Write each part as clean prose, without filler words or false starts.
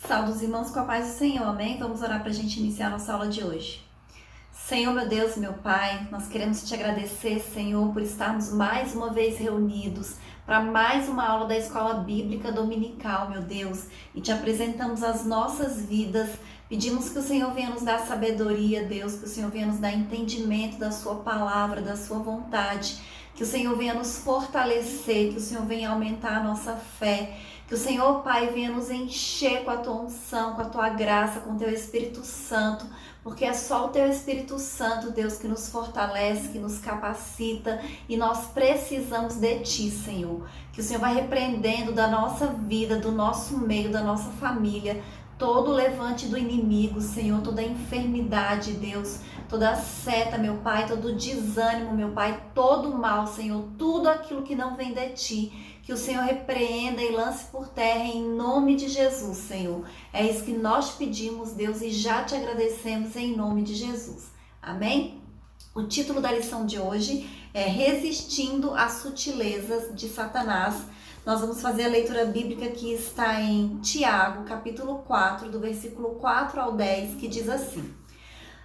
Saúde os irmãos com a paz do Senhor, amém? Vamos orar para a gente iniciar a nossa aula de hoje. Senhor, meu Deus, meu Pai, nós queremos te agradecer, Senhor, por estarmos mais uma vez reunidos para mais uma aula da Escola Bíblica Dominical, meu Deus, e te apresentamos as nossas vidas. Pedimos que o Senhor venha nos dar sabedoria, Deus, que o Senhor venha nos dar entendimento da sua palavra, da sua vontade, que o Senhor venha nos fortalecer, que o Senhor venha aumentar a nossa fé, que o Senhor, Pai, venha nos encher com a tua unção, com a tua graça, com o teu Espírito Santo, porque é só o teu Espírito Santo, Deus, que nos fortalece, que nos capacita, e nós precisamos de ti, Senhor. Que o Senhor vai repreendendo da nossa vida, do nosso meio, da nossa família, todo o levante do inimigo, Senhor, toda a enfermidade, Deus, toda a seta, meu Pai, todo o desânimo, meu Pai, todo o mal, Senhor, tudo aquilo que não vem de ti, que o Senhor repreenda e lance por terra em nome de Jesus, Senhor. É isso que nós pedimos, Deus, e já te agradecemos em nome de Jesus. Amém? O título da lição de hoje é Resistindo às Sutilezas de Satanás. Nós vamos fazer a leitura bíblica que está em Tiago, capítulo 4, do versículo 4 ao 10, que diz assim: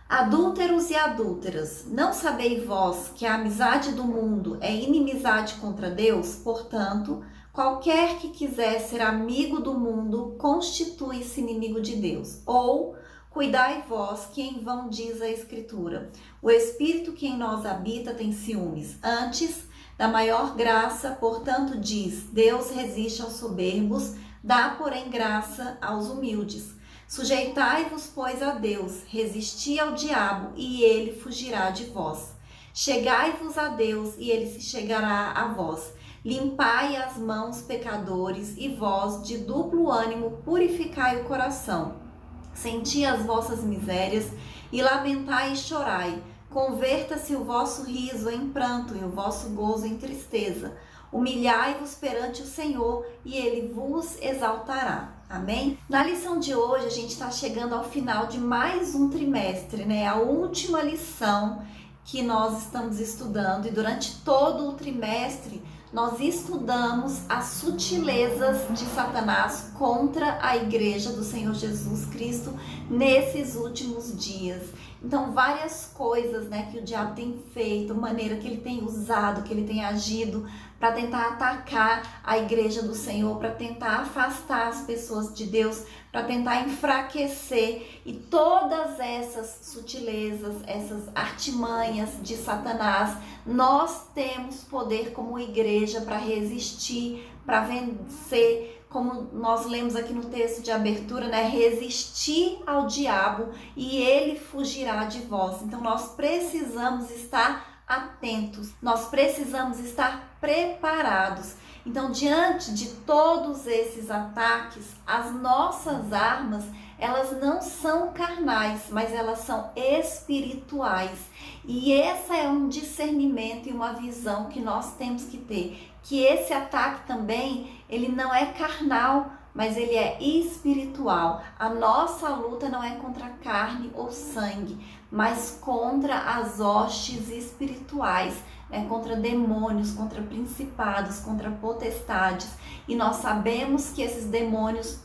Adúlteros e adúlteras, não sabeis vós que a amizade do mundo é inimizade contra Deus? Portanto, qualquer que quiser ser amigo do mundo constitui-se inimigo de Deus. Ou, cuidai vós que em vão diz a Escritura: o Espírito que em nós habita tem ciúmes. Antes, da maior graça, portanto, diz: Deus resiste aos soberbos, dá, porém, graça aos humildes. Sujeitai-vos, pois, a Deus, resisti ao diabo, e ele fugirá de vós. Chegai-vos a Deus, e ele se chegará a vós. Limpai as mãos, pecadores, e vós, de duplo ânimo, purificai o coração. Senti as vossas misérias, e lamentai e chorai. Converta-se o vosso riso em pranto, e o vosso gozo em tristeza. Humilhai-vos perante o Senhor, e ele vos exaltará. Amém? Na lição de hoje, a gente está chegando ao final de mais um trimestre, né? A última lição que nós estamos estudando, e durante todo o trimestre nós estudamos as sutilezas de Satanás contra a igreja do Senhor Jesus Cristo nesses últimos dias. Então, várias coisas, né, que o diabo tem feito, maneira que ele tem usado, que ele tem agido para tentar atacar a igreja do Senhor, para tentar afastar as pessoas de Deus, para tentar enfraquecer. E todas essas sutilezas, essas artimanhas de Satanás, nós temos poder como igreja para resistir, para vencer. Como nós lemos aqui no texto de abertura, né? Resistir ao diabo e ele fugirá de vós. Então nós precisamos estar atentos, nós precisamos estar preparados. Então, diante de todos esses ataques, as nossas armas, elas não são carnais, mas elas são espirituais. E esse é um discernimento e uma visão que nós temos que ter, que esse ataque também, ele não é carnal, mas ele é espiritual. A nossa luta não é contra carne ou sangue, mas contra as hostes espirituais, né? Contra demônios, contra principados, contra potestades. E nós sabemos que esses demônios,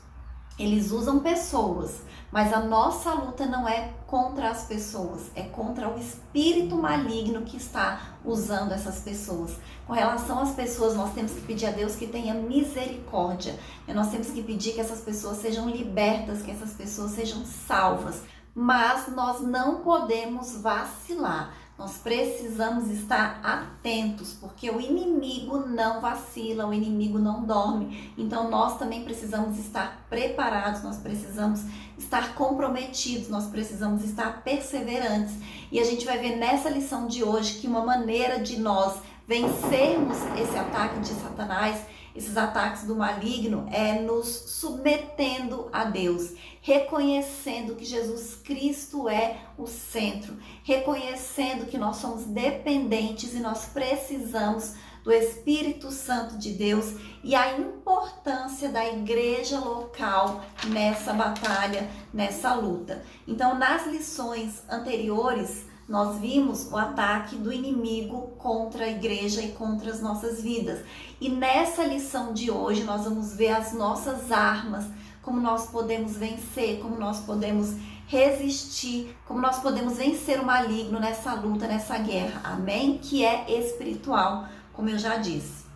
eles usam pessoas, mas a nossa luta não é contra as pessoas, é contra o espírito maligno que está usando essas pessoas. Com relação às pessoas, nós temos que pedir a Deus que tenha misericórdia. Nós temos que pedir que essas pessoas sejam libertas, que essas pessoas sejam salvas. Mas nós não podemos vacilar. Nós precisamos estar atentos, porque o inimigo não vacila, o inimigo não dorme. Então nós também precisamos estar preparados, nós precisamos estar comprometidos, nós precisamos estar perseverantes. E a gente vai ver nessa lição de hoje que uma maneira de nós vencermos esse ataque de Satanás, esses ataques do maligno, é nos submetendo a Deus, reconhecendo que Jesus Cristo é o centro, reconhecendo que nós somos dependentes e nós precisamos do Espírito Santo de Deus e a importância da igreja local nessa batalha, nessa luta. Então, nas lições anteriores, nós vimos o ataque do inimigo contra a igreja e contra as nossas vidas. E nessa lição de hoje nós vamos ver as nossas armas, como nós podemos vencer, como nós podemos resistir, como nós podemos vencer o maligno nessa luta, nessa guerra, amém? Que é espiritual, como eu já disse.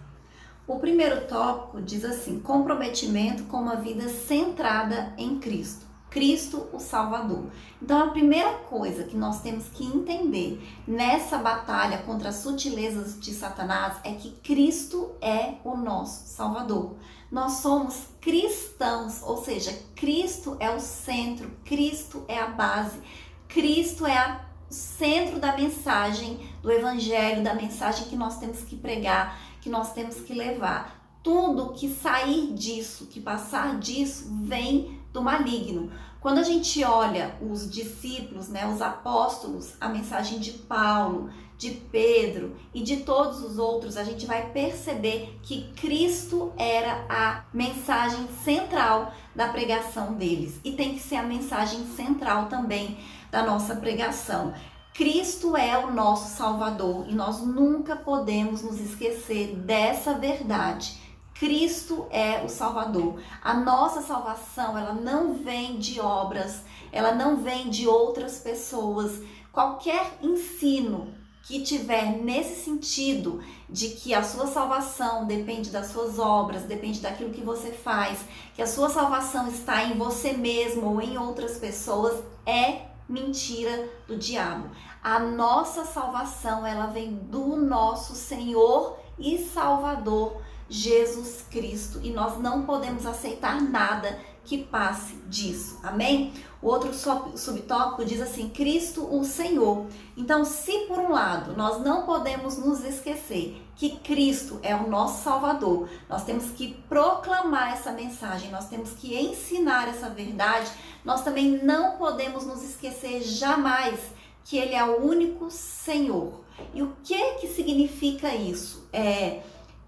O primeiro tópico diz assim: comprometimento com uma vida centrada em Cristo. Cristo, o Salvador. Então, a primeira coisa que nós temos que entender nessa batalha contra as sutilezas de Satanás é que Cristo é o nosso Salvador. Nós somos cristãos, ou seja, Cristo é o centro, Cristo é a base, Cristo é o centro da mensagem do Evangelho, da mensagem que nós temos que pregar, que nós temos que levar. Tudo que sair disso, que passar disso, vem do maligno. Quando a gente olha os discípulos, os apóstolos, a mensagem de Paulo, de Pedro e de todos os outros, a gente vai perceber que Cristo era a mensagem central da pregação deles e tem que ser a mensagem central também da nossa pregação. Cristo é o nosso Salvador e nós nunca podemos nos esquecer dessa verdade. Cristo é o Salvador. A nossa salvação, ela não vem de obras, ela não vem de outras pessoas. Qualquer ensino que tiver nesse sentido de que a sua salvação depende das suas obras, depende daquilo que você faz, que a sua salvação está em você mesmo ou em outras pessoas, é mentira do diabo. A nossa salvação, ela vem do nosso Senhor e Salvador, Jesus Cristo, e nós não podemos aceitar nada que passe disso, amém? O outro subtópico diz assim: Cristo o Senhor. Então, se por um lado nós não podemos nos esquecer que Cristo é o nosso Salvador, nós temos que proclamar essa mensagem, nós temos que ensinar essa verdade, nós também não podemos nos esquecer jamais que Ele é o único Senhor. E o que significa isso?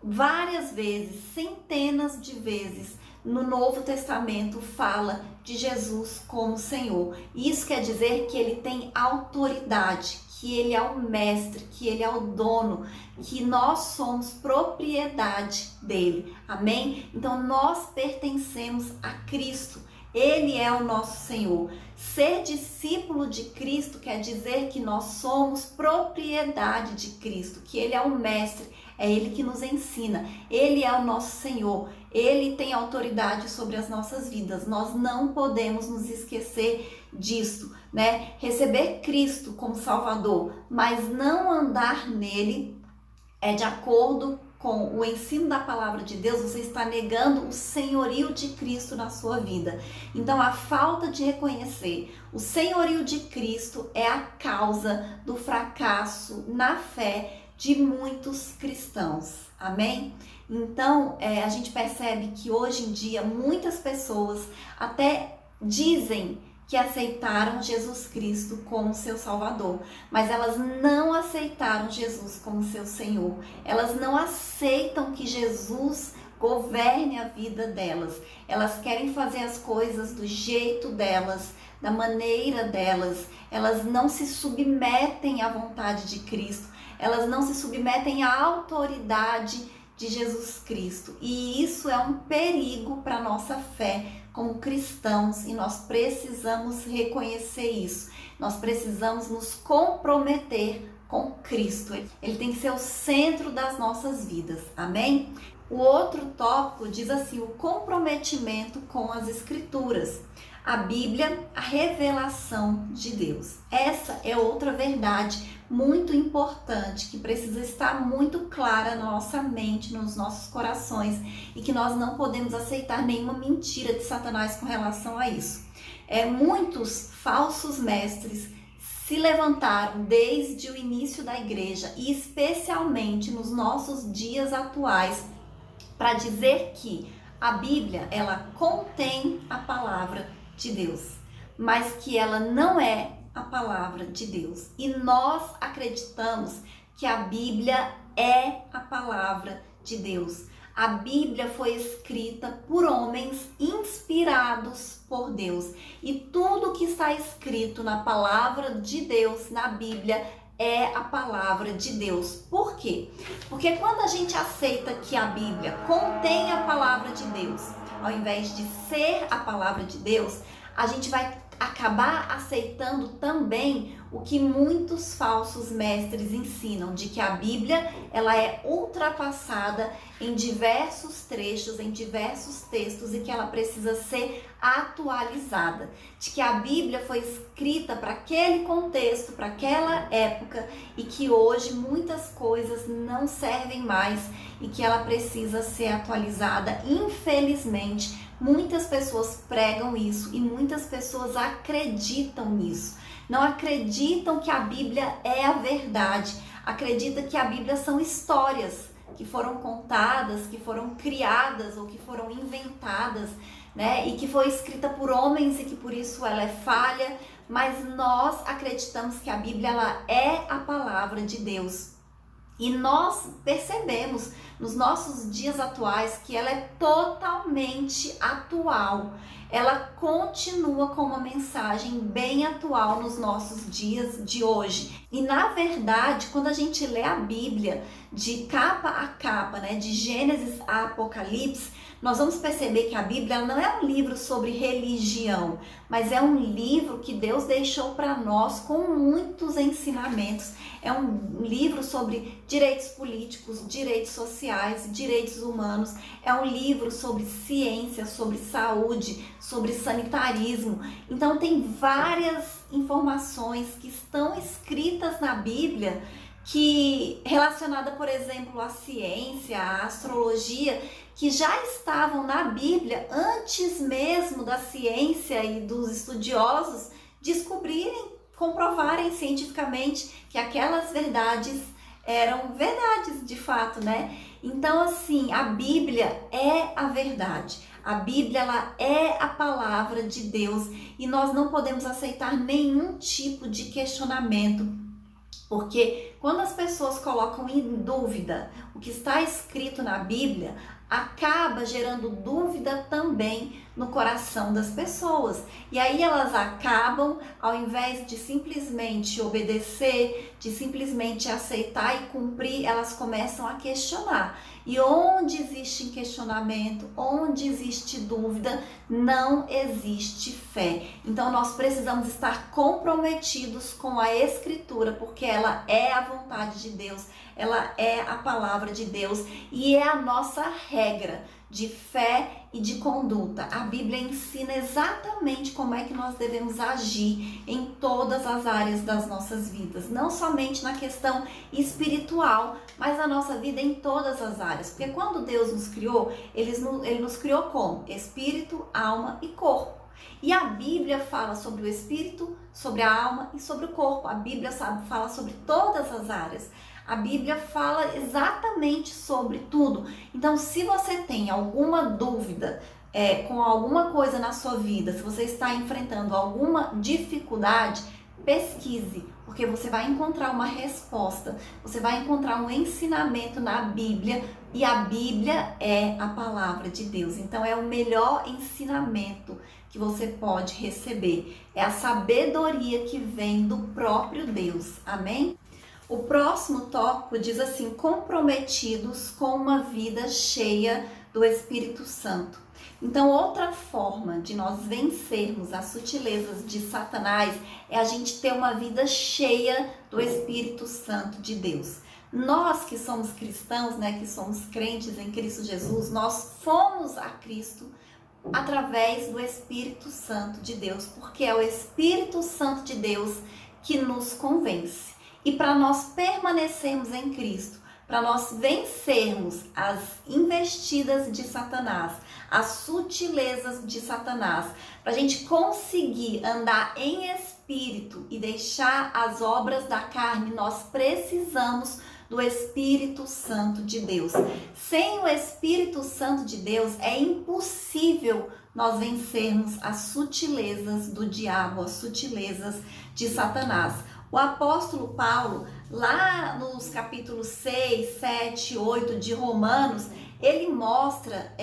Várias vezes, centenas de vezes, no Novo Testamento fala de Jesus como Senhor. Isso quer dizer que Ele tem autoridade, que Ele é o mestre, que Ele é o dono, que nós somos propriedade dEle. Amém? Então nós pertencemos a Cristo. Ele é o nosso Senhor. Ser discípulo de Cristo quer dizer que nós somos propriedade de Cristo, que Ele é o mestre, é Ele que nos ensina, Ele é o nosso Senhor, Ele tem autoridade sobre as nossas vidas. Nós não podemos nos esquecer disso, Receber Cristo como Salvador, mas não andar nele é de acordo com o ensino da palavra de Deus, você está negando o senhorio de Cristo na sua vida. Então, a falta de reconhecer o senhorio de Cristo é a causa do fracasso na fé de muitos cristãos, amém? Então, a gente percebe que hoje em dia muitas pessoas até dizem que aceitaram Jesus Cristo como seu Salvador, mas elas não aceitaram Jesus como seu Senhor. Elas não aceitam que Jesus governe a vida delas. Elas querem fazer as coisas do jeito delas, da maneira delas. Elas não se submetem à vontade de Cristo. Elas não se submetem à autoridade de Jesus Cristo. E isso é um perigo para a nossa fé como cristãos, e nós precisamos reconhecer isso. Nós precisamos nos comprometer com Cristo. Ele tem que ser o centro das nossas vidas. Amém? O outro tópico diz assim: o comprometimento com as Escrituras. A Bíblia, a revelação de Deus. Essa é outra verdade muito importante que precisa estar muito clara na nossa mente, nos nossos corações, e que nós não podemos aceitar nenhuma mentira de Satanás com relação a isso. Muitos falsos mestres se levantaram desde o início da igreja e especialmente nos nossos dias atuais para dizer que a Bíblia, ela contém a palavra de Deus, mas que ela não é a palavra de Deus. E nós acreditamos que a Bíblia é a palavra de Deus. A Bíblia foi escrita por homens inspirados por Deus. E tudo que está escrito na palavra de Deus, na Bíblia, é a palavra de Deus. Por quê? Porque quando a gente aceita que a Bíblia contém a palavra de Deus, ao invés de ser a palavra de Deus, a gente vai acabar aceitando também o que muitos falsos mestres ensinam, de que a Bíblia ela é ultrapassada em diversos trechos, em diversos textos, e que ela precisa ser atualizada, de que a Bíblia foi escrita para aquele contexto, para aquela época, e que hoje muitas coisas não servem mais e que ela precisa ser atualizada. Infelizmente, muitas pessoas pregam isso e muitas pessoas acreditam nisso. Não acreditam que a Bíblia é a verdade. Acreditam que a Bíblia são histórias que foram contadas, que foram criadas ou que foram inventadas, né? E que foi escrita por homens e que por isso ela é falha. Mas nós acreditamos que a Bíblia ela é a palavra de Deus. E nós percebemos nos nossos dias atuais que ela é totalmente atual. Ela continua com uma mensagem bem atual nos nossos dias de hoje. E na verdade, quando a gente lê a Bíblia de capa a capa, né, de Gênesis a Apocalipse, nós vamos perceber que a Bíblia não é um livro sobre religião, mas é um livro que Deus deixou para nós com muitos ensinamentos. É um livro sobre direitos políticos, direitos sociais, direitos humanos. É um livro sobre ciência, sobre saúde, sobre sanitarismo. Então tem várias informações que estão escritas na Bíblia que relacionada, por exemplo, à ciência, à astrologia, que já estavam na Bíblia antes mesmo da ciência e dos estudiosos descobrirem, comprovarem cientificamente que aquelas verdades eram verdades de fato, né? Então, assim, a Bíblia é a verdade. A Bíblia ela é a palavra de Deus e nós não podemos aceitar nenhum tipo de questionamento. Porque quando as pessoas colocam em dúvida o que está escrito na Bíblia, acaba gerando dúvida também no coração das pessoas. E aí elas acabam, ao invés de simplesmente obedecer, de simplesmente aceitar e cumprir, elas começam a questionar. E onde existe questionamento, onde existe dúvida, não existe fé. Então nós precisamos estar comprometidos com a Escritura, porque ela é a vontade de Deus, ela é a palavra de Deus e é a nossa regra de fé e de conduta. A Bíblia ensina exatamente como é que nós devemos agir em todas as áreas das nossas vidas, não somente na questão espiritual, mas na nossa vida em todas as áreas. Porque quando Deus nos criou, Ele nos criou como? Espírito, alma e corpo. E a Bíblia fala sobre o espírito, sobre a alma e sobre o corpo. A Bíblia fala sobre todas as áreas. A Bíblia fala exatamente sobre tudo. Então, se você tem alguma dúvida com alguma coisa na sua vida, se você está enfrentando alguma dificuldade, pesquise, porque você vai encontrar uma resposta, você vai encontrar um ensinamento na Bíblia, e a Bíblia é a palavra de Deus. Então, é o melhor ensinamento que você pode receber. É a sabedoria que vem do próprio Deus. Amém? O próximo tópico diz assim: comprometidos com uma vida cheia do Espírito Santo. Então, outra forma de nós vencermos as sutilezas de Satanás é a gente ter uma vida cheia do Espírito Santo de Deus. Nós que somos cristãos, né, que somos crentes em Cristo Jesus, nós fomos a Cristo através do Espírito Santo de Deus, porque é o Espírito Santo de Deus que nos convence. E para nós permanecermos em Cristo, para nós vencermos as investidas de Satanás, as sutilezas de Satanás, para a gente conseguir andar em espírito e deixar as obras da carne, nós precisamos do Espírito Santo de Deus. Sem o Espírito Santo de Deus é impossível nós vencermos as sutilezas do diabo, as sutilezas de Satanás. O apóstolo Paulo, lá nos capítulos 6, 7, 8 de Romanos, ele mostra,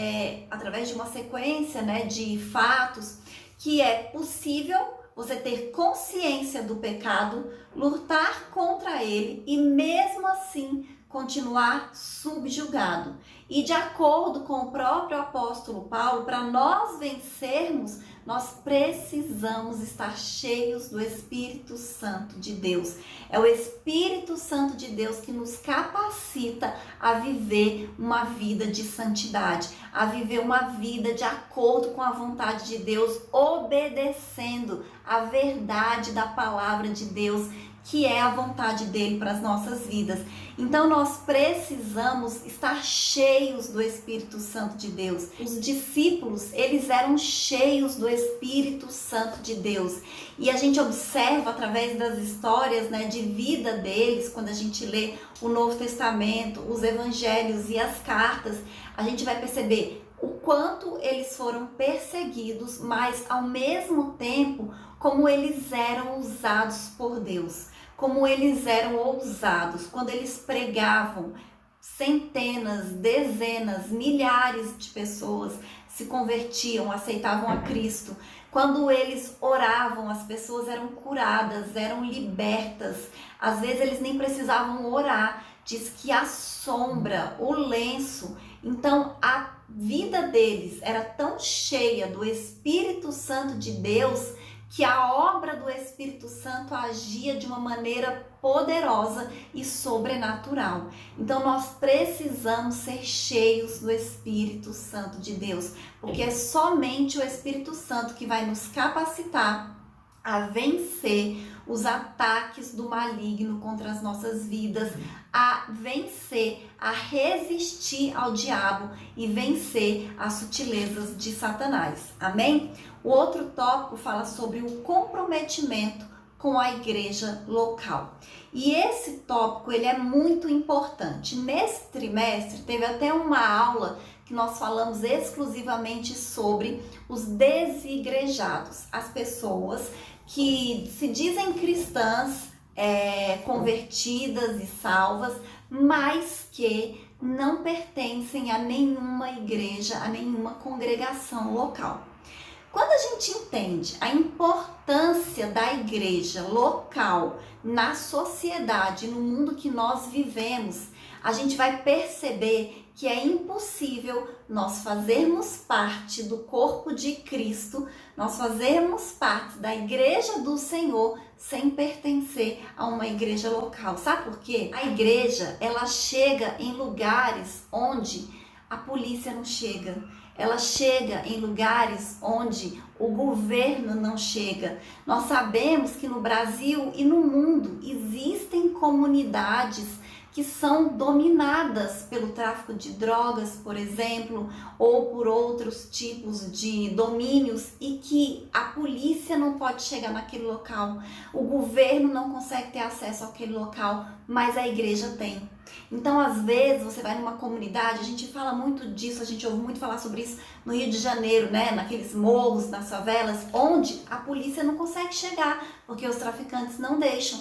através de uma sequência, né, de fatos, que é possível você ter consciência do pecado, lutar contra ele e mesmo assim continuar subjugado. E de acordo com o próprio apóstolo Paulo, para nós vencermos, nós precisamos estar cheios do Espírito Santo de Deus. É o Espírito Santo de Deus que nos capacita a viver uma vida de santidade, a viver uma vida de acordo com a vontade de Deus, obedecendo a verdade da palavra de Deus, que é a vontade dele para as nossas vidas. Então nós precisamos estar cheios do Espírito Santo de Deus. Os discípulos, eles eram cheios do Espírito Santo de Deus. E a gente observa através das histórias, né, de vida deles, quando a gente lê o Novo Testamento, os evangelhos e as cartas, a gente vai perceber o quanto eles foram perseguidos, mas ao mesmo tempo como eles eram usados por Deus, como eles eram ousados, quando eles pregavam, centenas, dezenas, milhares de pessoas se convertiam, aceitavam a Cristo. Quando eles oravam, as pessoas eram curadas, eram libertas. Às vezes eles nem precisavam orar, diz que a sombra, o lenço, então a vida deles era tão cheia do Espírito Santo de Deus que a obra do Espírito Santo agia de uma maneira poderosa e sobrenatural. Então nós precisamos ser cheios do Espírito Santo de Deus, porque é somente o Espírito Santo que vai nos capacitar a vencer os ataques do maligno contra as nossas vidas, a vencer, a resistir ao diabo e vencer as sutilezas de Satanás. Amém? O outro tópico fala sobre o comprometimento com a igreja local. E esse tópico ele é muito importante. Nesse trimestre teve até uma aula que nós falamos exclusivamente sobre os desigrejados, as pessoas que se dizem cristãs, convertidas e salvas, mas que não pertencem a nenhuma igreja, a nenhuma congregação local. Quando a gente entende a importância da igreja local na sociedade, no mundo que nós vivemos, a gente vai perceber que é impossível nós fazermos parte do corpo de Cristo, nós fazermos parte da igreja do Senhor sem pertencer a uma igreja local. Sabe por quê? A igreja, ela chega em lugares onde a polícia não chega. Ela chega em lugares onde o governo não chega. Nós sabemos que no Brasil e no mundo existem comunidades que são dominadas pelo tráfico de drogas, por exemplo, ou por outros tipos de domínios e que a polícia não pode chegar naquele local, o governo não consegue ter acesso àquele local, mas a igreja tem. Então, às vezes, você vai numa comunidade, a gente fala muito disso, a gente ouve muito falar sobre isso no Rio de Janeiro, né? Naqueles morros, nas favelas, onde a polícia não consegue chegar, porque os traficantes não deixam.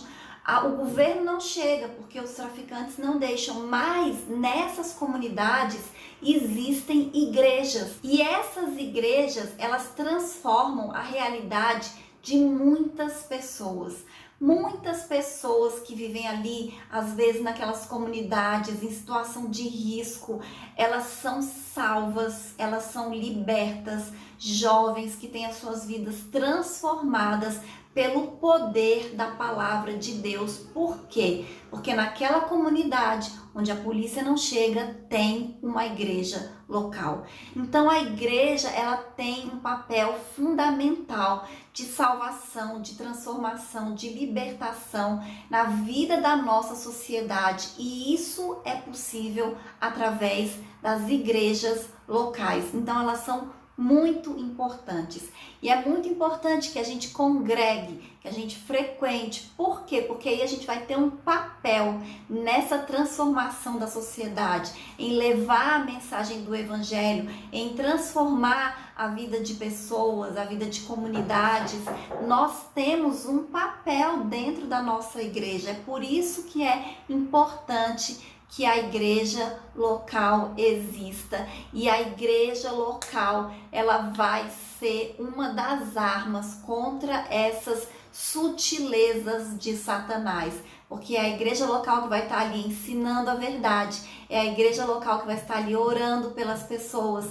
O governo não chega porque os traficantes não deixam, mas nessas comunidades existem igrejas e essas igrejas elas transformam a realidade de muitas pessoas. Muitas pessoas que vivem ali, às vezes naquelas comunidades em situação de risco, elas são salvas, elas são libertas, jovens que têm as suas vidas transformadas pelo poder da palavra de Deus. Por quê? Porque naquela comunidade onde a polícia não chega, tem uma igreja local. Então a igreja, ela tem um papel fundamental de salvação, de transformação, de libertação na vida da nossa sociedade. E isso é possível através das igrejas locais. Então elas são muito importantes. E é muito importante que a gente congregue, que a gente frequente. Por quê? Porque aí a gente vai ter um papel nessa transformação da sociedade, em levar a mensagem do evangelho, em transformar a vida de pessoas, a vida de comunidades. Nós temos um papel dentro da nossa igreja. É por isso que é importante que a igreja local exista, e a igreja local ela vai ser uma das armas contra essas sutilezas de Satanás, porque é a igreja local que vai estar ali ensinando a verdade, é a igreja local que vai estar ali orando pelas pessoas,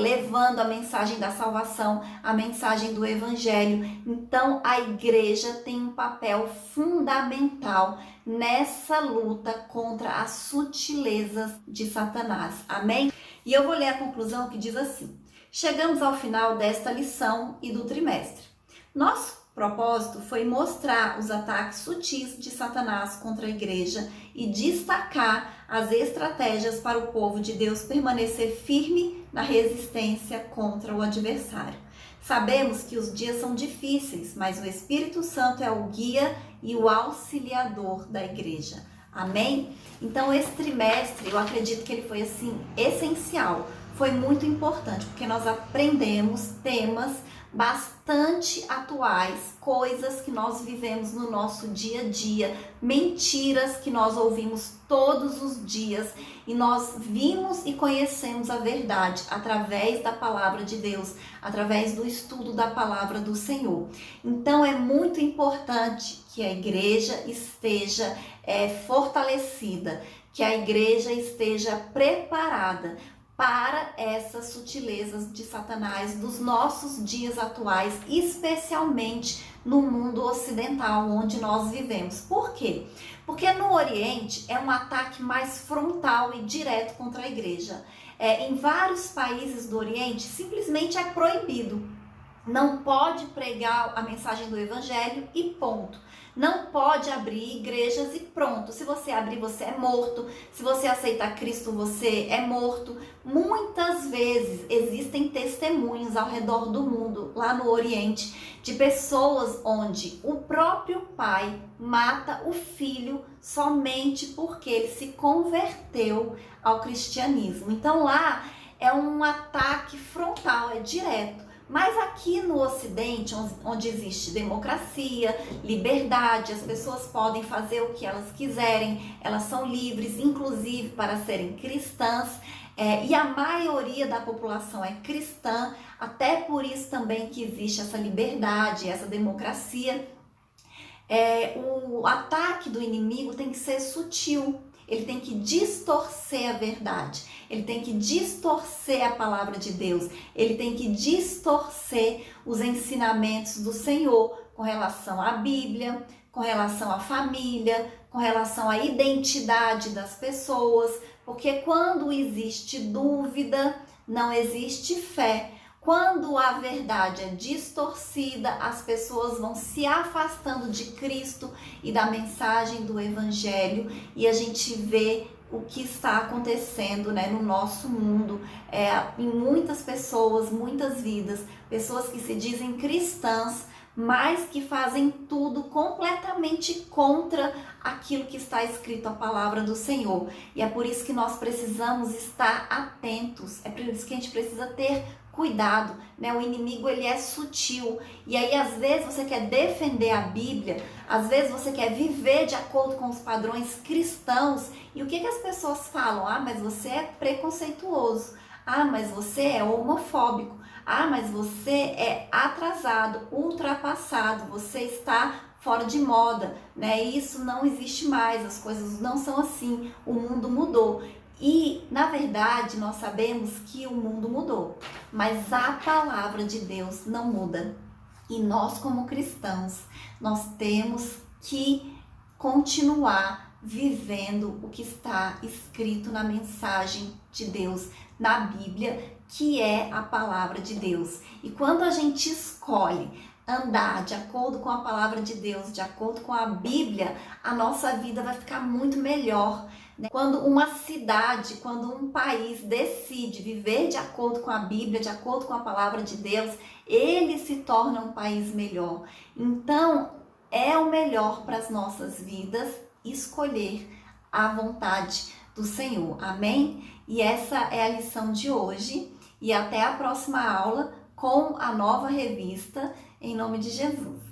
levando a mensagem da salvação, a mensagem do evangelho. Então a igreja tem um papel fundamental nessa luta contra as sutilezas de Satanás, amém? E eu vou ler a conclusão que diz assim: chegamos ao final desta lição e do trimestre. Nosso propósito foi mostrar os ataques sutis de Satanás contra a igreja e destacar as estratégias para o povo de Deus permanecer firme na resistência contra o adversário. Sabemos que os dias são difíceis, mas o Espírito Santo é o guia e o auxiliador da igreja. Amém? Então esse trimestre, eu acredito que ele foi assim essencial, foi muito importante, porque nós aprendemos temas bastante atuais, coisas que nós vivemos no nosso dia a dia, mentiras que nós ouvimos todos os dias, e nós vimos e conhecemos a verdade através da palavra de Deus, através do estudo da palavra do Senhor. Então é muito importante que a igreja esteja fortalecida, que a igreja esteja preparada para essas sutilezas de Satanás dos nossos dias atuais, especialmente no mundo ocidental onde nós vivemos. Por quê? Porque no Oriente é um ataque mais frontal e direto contra a igreja. Em vários países do Oriente simplesmente é proibido. Não pode pregar a mensagem do evangelho e ponto. Não pode abrir igrejas e pronto. Se você abrir, você é morto. Se você aceitar Cristo, você é morto. Muitas vezes existem testemunhos ao redor do mundo, lá no Oriente, de pessoas onde o próprio pai mata o filho somente porque ele se converteu ao cristianismo. Então lá é um ataque frontal, é direto. Mas aqui no Ocidente, onde existe democracia, liberdade, as pessoas podem fazer o que elas quiserem, elas são livres, inclusive para serem cristãs, e a maioria da população é cristã, até por isso também que existe essa liberdade, essa democracia. O ataque do inimigo tem que ser sutil. Ele tem que distorcer a verdade, ele tem que distorcer a palavra de Deus, ele tem que distorcer os ensinamentos do Senhor com relação à Bíblia, com relação à família, com relação à identidade das pessoas, porque quando existe dúvida, não existe fé. Quando a verdade é distorcida, as pessoas vão se afastando de Cristo e da mensagem do Evangelho, e a gente vê o que está acontecendo, no nosso mundo, em muitas pessoas, muitas vidas, pessoas que se dizem cristãs, mas que fazem tudo completamente contra aquilo que está escrito, a palavra do Senhor. E é por isso que nós precisamos estar atentos, é por isso que a gente precisa ter cuidado, O inimigo, ele é sutil, e aí às vezes você quer defender a Bíblia, às vezes você quer viver de acordo com os padrões cristãos, e o que as pessoas falam? Ah, mas você é preconceituoso, ah, mas você é homofóbico, ah, mas você é atrasado, ultrapassado, você está fora de moda, Isso não existe mais, as coisas não são assim, o mundo mudou. E, na verdade, nós sabemos que o mundo mudou, mas a palavra de Deus não muda. E nós, como cristãos, nós temos que continuar vivendo o que está escrito na mensagem de Deus, na Bíblia, que é a palavra de Deus. E quando a gente escolhe andar de acordo com a palavra de Deus, de acordo com a Bíblia, a nossa vida vai ficar muito melhor. Quando uma cidade, quando um país decide viver de acordo com a Bíblia, de acordo com a palavra de Deus, ele se torna um país melhor. Então, é o melhor para as nossas vidas escolher a vontade do Senhor. Amém? E essa é a lição de hoje. E até a próxima aula com a nova revista, em nome de Jesus.